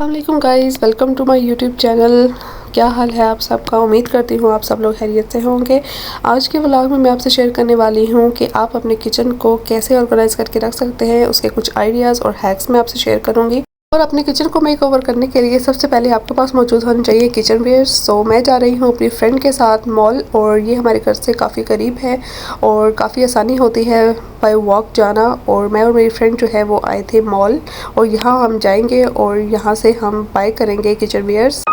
अस्सलाम वालेकुम guys, welcome to my YouTube channel. क्या हाल है आप सबका? उम्मीद करती हूँ आप सब लोग खैरियत से होंगे। आज के व्लॉग में मैं आपसे शेयर करने वाली हूँ कि आप अपने किचन को कैसे ऑर्गेनाइज़ करके रख सकते हैं। उसके कुछ आइडियाज़ और हैक्स मैं आपसे शेयर करूँगी। और अपने किचन को मेकओवर करने के लिए सबसे पहले आपके पास मौजूद होने चाहिए किचन वेयर। सो मैं जा रही हूँ अपनी फ्रेंड के साथ मॉल, और ये हमारे घर से काफ़ी करीब है और काफ़ी आसानी होती है बाय वॉक जाना। और मैं और मेरी फ्रेंड जो है वो आए थे मॉल, और यहाँ हम जाएंगे और यहाँ से हम बाय करेंगे किचन वेयर्स।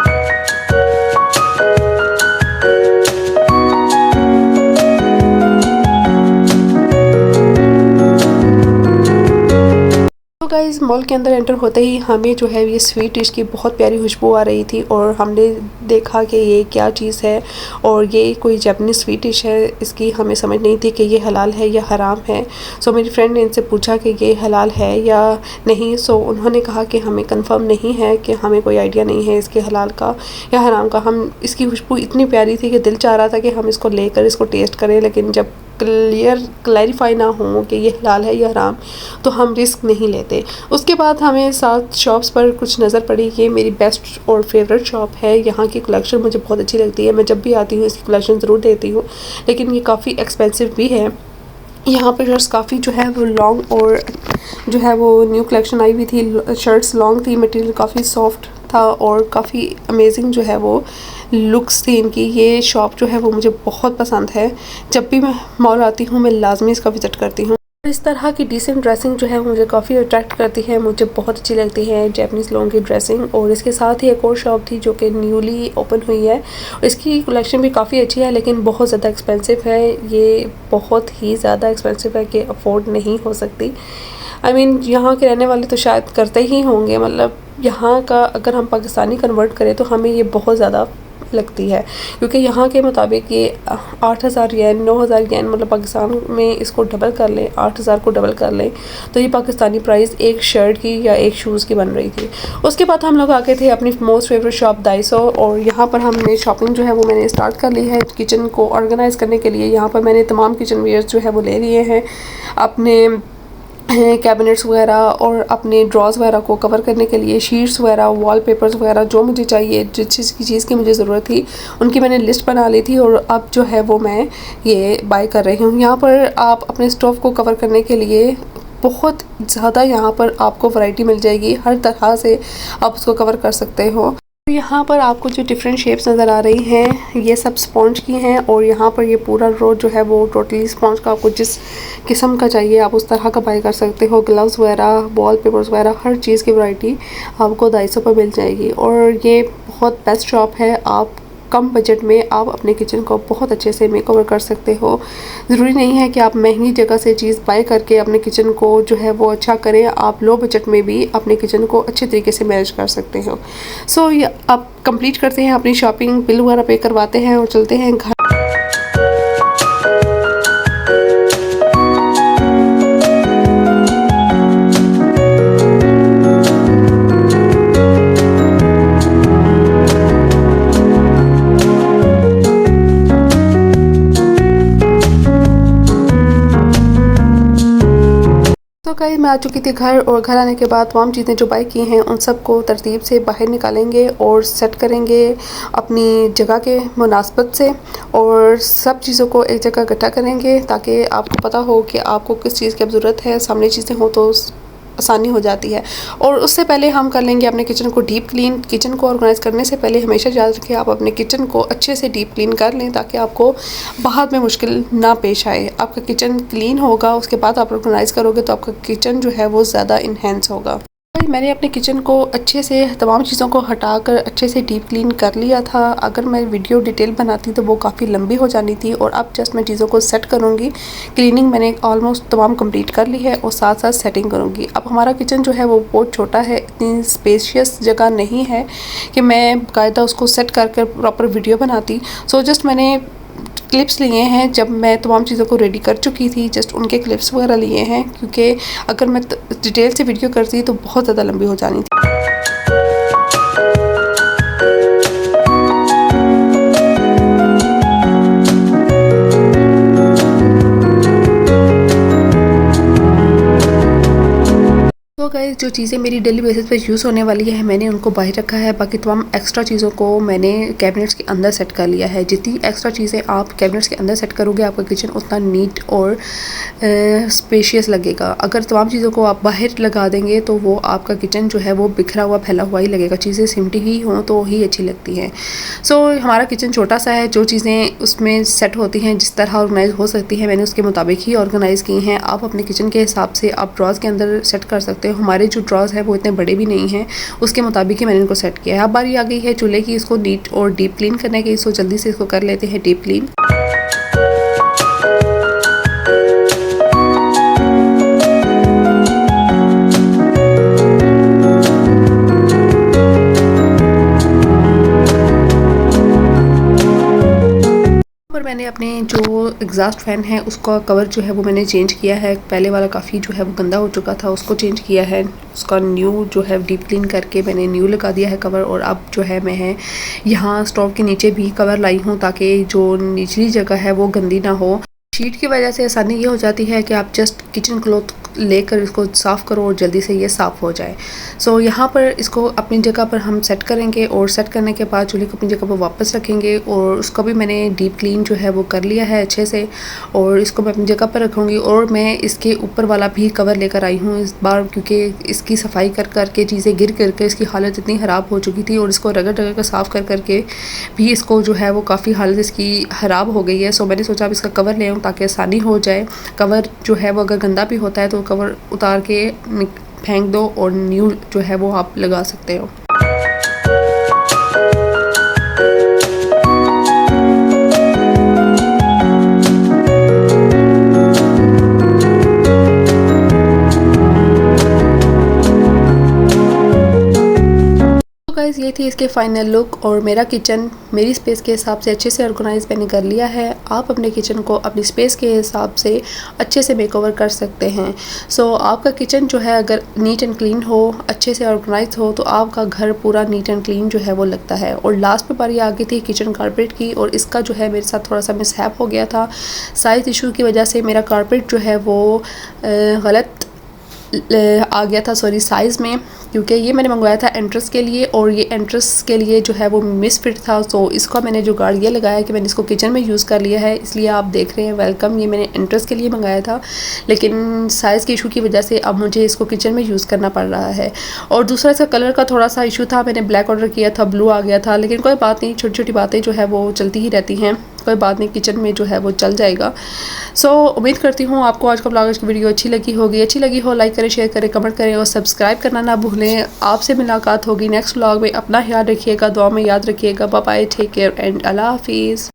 तो गाइस, मॉल के अंदर एंटर होते ही हमें जो है ये स्वीट डिश की बहुत प्यारी खुशबू आ रही थी, और हमने देखा कि ये क्या चीज़ है, और ये कोई जापानीज़ स्वीट डिश है। इसकी हमें समझ नहीं थी कि ये हलाल है या हराम है। सो मेरी फ्रेंड ने इनसे पूछा कि ये हलाल है या नहीं। सो उन्होंने कहा कि हमें कंफर्म नहीं है, कि हमें कोई आइडिया नहीं है इसके हलाल का या हराम का। हम इसकी खुशबू इतनी प्यारी थी कि दिल चाह रहा था कि हम इसको लेकर इसको टेस्ट करें, लेकिन जब क्लैरिफाई ना हो कि ये हलाल है या हराम तो हम रिस्क नहीं लेते। उसके बाद हमें 7 शॉप्स पर कुछ नज़र पड़ी। ये मेरी बेस्ट और फेवरेट शॉप है। यहाँ की कलेक्शन मुझे बहुत अच्छी लगती है। मैं जब भी आती हूँ इसकी कलेक्शन ज़रूर देती हूँ, लेकिन ये काफ़ी एक्सपेंसिव भी है। यहाँ पर शर्ट्स काफ़ी जो है वो लॉन्ग, और जो है वो न्यू कलेक्शन आई हुई थी। शर्ट्स लॉन्ग थी, मटेरियल काफ़ी सॉफ्ट था और काफ़ी अमेजिंग जो है वो लुक्स थी इनकी। ये शॉप जो है वो मुझे बहुत पसंद है। जब भी मैं मॉल आती हूँ मैं लाजमी इसका विज़िट करती हूँ। इस तरह की डिसेंट ड्रेसिंग जो है मुझे काफ़ी अट्रैक्ट करती है, मुझे बहुत अच्छी लगती है जापानीज़ लोगों की ड्रेसिंग। और इसके साथ ही एक और शॉप थी जो कि न्यूली ओपन हुई है। इसकी कलेक्शन भी काफ़ी अच्छी है, लेकिन बहुत ज़्यादा एक्सपेंसिव है। ये बहुत ही ज़्यादा एक्सपेंसिव है कि अफोर्ड नहीं हो सकती। आई मीन यहाँ के रहने वाले तो शायद करते ही होंगे, मतलब यहाँ का अगर हम पाकिस्तानी कन्वर्ट करें तो हमें ये बहुत ज़्यादा लगती है, क्योंकि यहाँ के मुताबिक ये 8,000 येन 9,000 येन, मतलब पाकिस्तान में इसको डबल कर लें, 8,000 को डबल कर लें तो ये पाकिस्तानी प्राइस एक शर्ट की या एक शूज़ की बन रही थी। उसके बाद हम लोग आ गए थे अपनी मोस्ट फेवरेट शॉप दाइसो, और यहाँ पर हमने शॉपिंग जो है वो मैंने स्टार्ट कर ली है किचन को ऑर्गेनाइज़ करने के लिए। यहाँ पर मैंने तमाम किचन वेयर्स जो है वो ले लिए हैं, अपने कैबिनेट्स वगैरह और अपने ड्रॉज वगैरह को कवर करने के लिए, शीट्स वगैरह, वॉलपेपर्स वगैरह, जो मुझे चाहिए, जिस चीज़ की मुझे ज़रूरत थी उनकी मैंने लिस्ट बना ली थी। और अब जो है वो मैं ये बाय कर रही हूँ। यहाँ पर आप अपने स्टोव को कवर करने के लिए बहुत ज़्यादा यहाँ पर आपको वैरायटी मिल जाएगी। हर तरह से आप उसको कवर कर सकते हो। यहाँ पर आपको जो डिफरेंट शेप्स नज़र आ रही हैं ये सब स्पॉन्ज की हैं, और यहाँ पर ये पूरा रो जो है वो टोटली स्पॉन्ज का, आपको जिस किस्म का चाहिए आप उस तरह का बाय कर सकते हो। ग्लव्स वगैरह, वॉल पेपर्स वगैरह, हर चीज़ की वैरायटी आपको 250 पर मिल जाएगी। और ये बहुत बेस्ट शॉप है। आप कम बजट में आप अपने किचन को बहुत अच्छे से मेकओवर कर सकते हो। ज़रूरी नहीं है कि आप महंगी जगह से चीज़ बाय करके अपने किचन को जो है वो अच्छा करें। आप लो बजट में भी अपने किचन को अच्छे तरीके से मैनेज कर सकते हो। सो ये आप कंप्लीट करते हैं अपनी शॉपिंग, बिल वगैरह पे करवाते हैं और चलते हैं घर। तो गाइस, मैं आ चुकी थी घर, और घर आने के बाद तमाम चीज़ें जो बाय की हैं उन सब को तरतीब से बाहर निकालेंगे और सेट करेंगे अपनी जगह के मुनासबत से, और सब चीज़ों को एक जगह इकट्ठा करेंगे ताकि आपको पता हो कि आपको किस चीज़ की अब ज़रूरत है। सामने चीज़ें हो तो आसानी हो जाती है। और उससे पहले हम कर लेंगे अपने किचन को डीप क्लीन। किचन को ऑर्गेनाइज़ करने से पहले हमेशा याद रखें आप अपने किचन को अच्छे से डीप क्लीन कर लें, ताकि आपको बाद में मुश्किल ना पेश आए। आपका किचन क्लीन होगा, उसके बाद आप ऑर्गेनाइज़ करोगे तो आपका किचन जो है वो ज़्यादा इन्हेंस होगा। मैंने अपने किचन को अच्छे से तमाम चीज़ों को हटाकर अच्छे से डीप क्लीन कर लिया था। अगर मैं वीडियो डिटेल बनाती तो वो काफ़ी लंबी हो जानी थी, और अब जस्ट मैं चीज़ों को सेट करूँगी। क्लीनिंग मैंने ऑलमोस्ट तमाम कंप्लीट कर ली है, और साथ साथ सेटिंग करूँगी। अब हमारा किचन जो है वो बहुत छोटा है, इतनी स्पेशियस जगह नहीं है कि मैं बाकायदा उसको सेट करके प्रॉपर वीडियो बनाती। सो जस्ट मैंने क्लिप्स लिए हैं जब मैं तमाम चीज़ों को रेडी कर चुकी थी, जस्ट उनके क्लिप्स वगैरह लिए हैं, क्योंकि अगर मैं डिटेल से वीडियो करती तो बहुत ज़्यादा लंबी हो जानी थी। जो चीज़ें मेरी डेली बेसिस पे यूज़ होने वाली है मैंने उनको बाहर रखा है, बाकी तमाम एक्स्ट्रा चीज़ों को मैंने कैबिनेट्स के अंदर सेट कर लिया है। जितनी एक्स्ट्रा चीज़ें आप कैबिनेट्स के अंदर सेट करोगे आपका किचन उतना नीट और स्पेशियस लगेगा। अगर तमाम चीज़ों को आप बाहर लगा देंगे तो वो आपका किचन जो है वो बिखरा हुआ फैला हुआ ही लगेगा। चीज़ें सिमटी ही हों तो ही अच्छी लगती हैं। सो हमारा किचन छोटा सा है, जो चीज़ें उसमें सेट होती हैं जिस तरह ऑर्गेनाइज हो सकती हैं मैंने उसके मुताबिक ही ऑर्गेनाइज़ की हैं। आप अपने किचन के हिसाब से आप ड्रॉज के अंदर सेट कर सकते हो। हमारे जो ड्रॉज है वो इतने बड़े भी नहीं हैं, उसके मुताबिक ही मैंने इनको सेट किया है। अब बारी आ गई है चूल्हे की इसको नीट और डीप क्लीन करने की। सो जल्दी से इसको कर लेते हैं डीप क्लीन। और मैंने अपने जो एग्जॉस्ट फ़ैन है उसका कवर जो है वो मैंने चेंज किया है। पहले वाला काफ़ी जो है वो गंदा हो चुका था, उसको चेंज किया है। उसका न्यू जो है डीप क्लीन करके मैंने न्यू लगा दिया है कवर। और अब जो है मैं यहाँ स्टोव के नीचे भी कवर लाई हूँ ताकि जो निचली जगह है वो गंदी ना हो। शीट की वजह से आसानी ये हो जाती है कि आप जस्ट किचन क्लॉथ लेकर इसको साफ़ करो और जल्दी से ये साफ़ हो जाए। सो यहाँ पर इसको अपनी जगह पर हम सेट करेंगे और सेट करने के बाद चूल्हे को अपनी जगह पर वापस रखेंगे। और उसका भी मैंने डीप क्लीन जो है वो कर लिया है अच्छे से और इसको मैं अपनी जगह पर रखूँगी। और मैं इसके ऊपर वाला भी कवर लेकर आई हूँ इस बार, क्योंकि इसकी सफाई कर करके चीज़ें गिर करके इसकी हालत इतनी ख़राब हो चुकी थी और इसको रगड़ रगड़ कर साफ़ कर करके भी इसको जो है वो काफ़ी हालत इसकी ख़राब हो गई है। सो मैंने सोचा अब इसका कवर ले आऊँ ताकि आसानी हो जाए। कवर जो है वो अगर गंदा भी होता है तो कवर उतार के फेंक दो और न्यू जो है वो आप लगा सकते हो। गाइस ये थी इसके फाइनल लुक और मेरा किचन मेरी स्पेस के हिसाब से अच्छे से ऑर्गेनाइज मैंने कर लिया है। आप अपने किचन को अपनी स्पेस के हिसाब से अच्छे से मेकओवर कर सकते हैं। सो आपका किचन जो है अगर नीट एंड क्लीन हो, अच्छे से ऑर्गेनाइज हो तो आपका घर पूरा नीट एंड क्लीन जो है वो लगता है। और लास्ट पे बारी आ गई थी किचन कारपेट की और इसका जो है मेरे साथ थोड़ा सा मिसहैप हो गया था। साइज़ इशू की वजह से मेरा कारपेट जो है वो गलत आ गया था साइज़ में, क्योंकि ये मैंने मंगवाया था एंट्रेंस के लिए और ये एंट्रेंस के लिए जो है वो मिस फिट था। तो इसका मैंने जो गार्ड ये लगाया कि मैंने इसको किचन में यूज़ कर लिया है, इसलिए आप देख रहे हैं वेलकम। ये मैंने एंट्रेंस के लिए मंगाया था लेकिन साइज़ के इशू की वजह से अब मुझे इसको किचन में यूज़ करना पड़ रहा है। और दूसरा इसका कलर का थोड़ा सा इशू था, मैंने ब्लैक ऑर्डर किया था, ब्लू आ गया था, लेकिन कोई बात नहीं, छोटी छोटी बातें जो है वो चलती ही रहती हैं, कोई बात नहीं, किचन में जो है वो चल जाएगा। सो उम्मीद करती हूँ आपको आज का व्लॉग की वीडियो अच्छी लगी होगी। अच्छी लगी हो लाइक करें, शेयर करें, कमेंट करें और सब्सक्राइब करना ना भूलें। आपसे मुलाकात होगी नेक्स्ट व्लॉग में। अपना ख्याल रखिएगा, दुआ में याद रखिएगा। Bye bye, take care and अल्लाह हाफिज़।